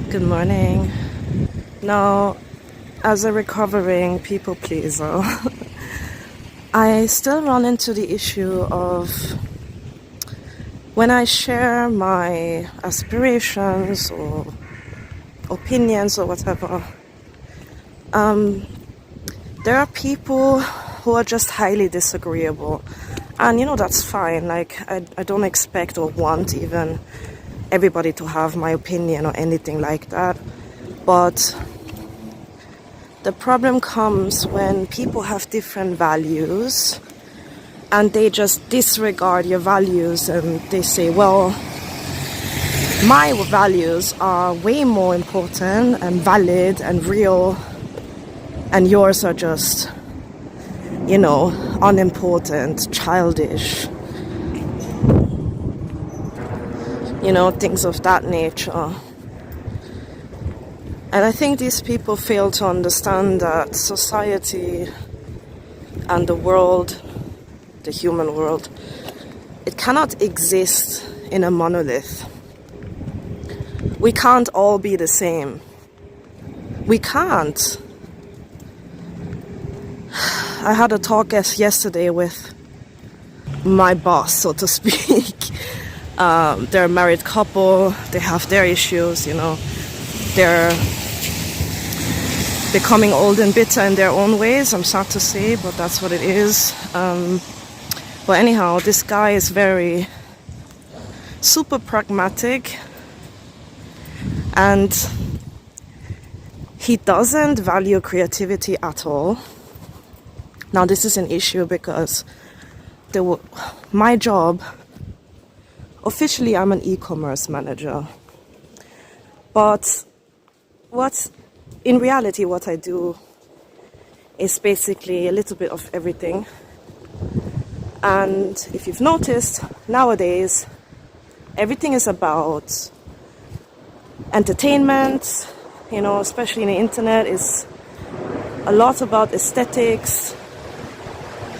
Good morning. Now, as a recovering people pleaser, I still run into the issue of when I share my aspirations or opinions or whatever, there are people who are just highly disagreeable. And that's fine. Like, I don't expect or want even everybody to have my opinion or anything like that. But the problem comes when people have different values and they just disregard your values and they say, well, my values are way more important and valid and real, and yours are just, unimportant, childish, things of that nature. And I think these people fail to understand that society and the world, the human world, it cannot exist in a monolith. We can't all be the same. We can't. I had a talk yesterday with my boss, so to speak. They're a married couple. They have their issues, They're becoming old and bitter in their own ways. I'm sad to say, but that's what it is. But anyhow, this guy is very super pragmatic, and he doesn't value creativity at all. Now, this is an issue because my job, officially I'm an e-commerce manager, but in reality what I do is basically a little bit of everything. And if you've noticed, nowadays everything is about entertainment, especially in the internet, is a lot about aesthetics.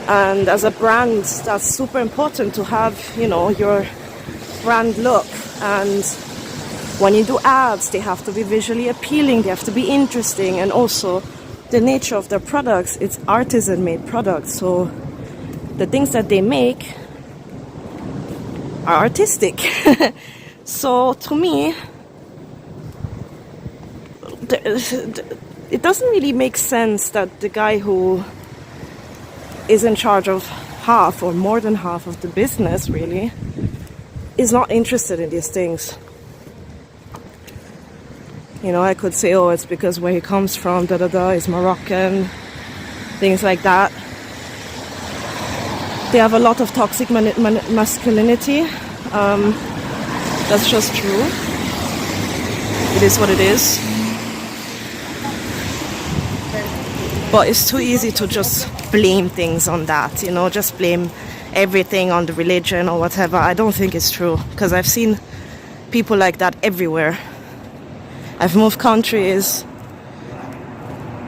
And as a brand, that's super important to have, your brand look. And when you do ads, they have to be visually appealing, they have to be interesting, and also the nature of their products, it's artisan-made products. So the things that they make are artistic. So to me, it doesn't really make sense that the guy who is in charge of half or more than half of the business really is not interested in these things. I could say, oh, it's because where he comes from, is Moroccan, things like that. They have a lot of toxic masculinity. That's just true. It is what it is. But it's too easy to just blame things on that, just blame everything on the religion or whatever. I don't think it's true, because I've seen people like that everywhere. I've moved countries.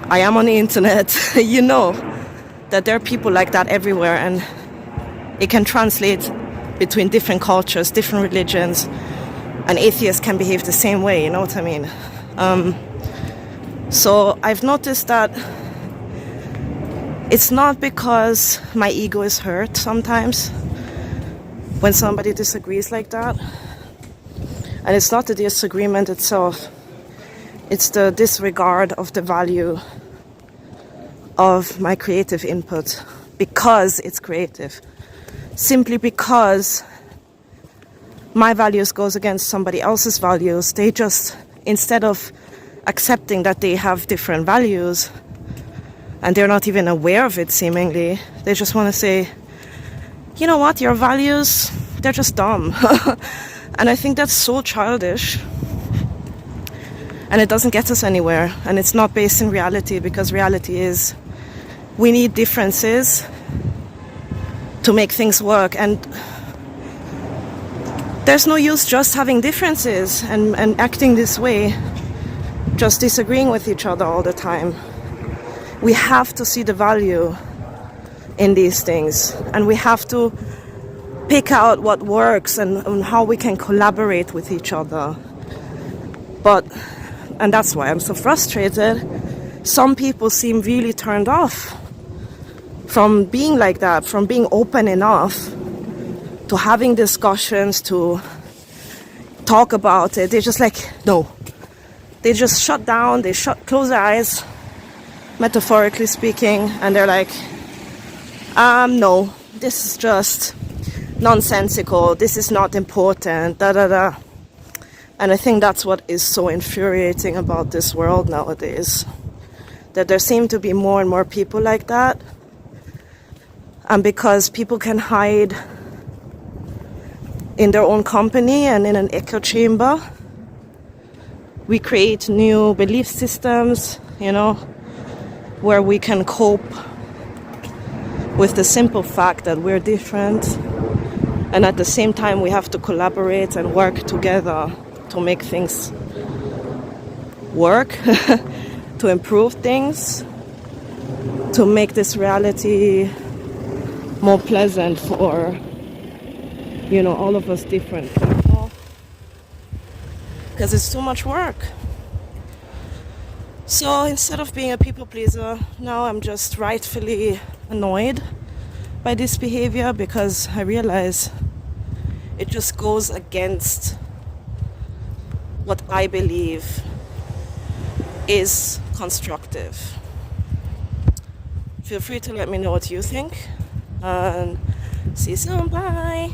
I am on the internet. That there are people like that everywhere, and it can translate between different cultures, different religions, and atheists can behave the same way, you know what I mean? So I've noticed that it's not because my ego is hurt sometimes when somebody disagrees like that. And it's not the disagreement itself. It's the disregard of the value of my creative input because it's creative. Simply because my values goes against somebody else's values, they just, instead of accepting that they have different values, and they're not even aware of it seemingly, they just want to say, you know what, your values, they're just dumb. And I think that's so childish. And it doesn't get us anywhere. And it's not based in reality, because reality is we need differences to make things work. And there's no use just having differences and acting this way, just disagreeing with each other all the time. We have to see the value in these things, and we have to pick out what works and how we can collaborate with each other. But And that's why I'm so frustrated. Some people seem really turned off from being like that, from being open enough to having discussions, to talk about it. They're just like, no. They just shut down, close their eyes, metaphorically speaking, and they're like, no, this is just nonsensical, this is not important, da da da. And I think that's what is so infuriating about this world nowadays, that there seem to be more and more people like that. And because people can hide in their own company and in an echo chamber, we create new belief systems, you know, where we can cope with the simple fact that we're different. And at the same time, we have to collaborate and work together to make things work, to improve things, to make this reality more pleasant for, you know, all of us different people. Because it's too much work. So instead of being a people pleaser, now I'm just rightfully annoyed by this behavior, because I realize it just goes against what I believe is constructive. Feel free to let me know what you think, and see you soon. Bye.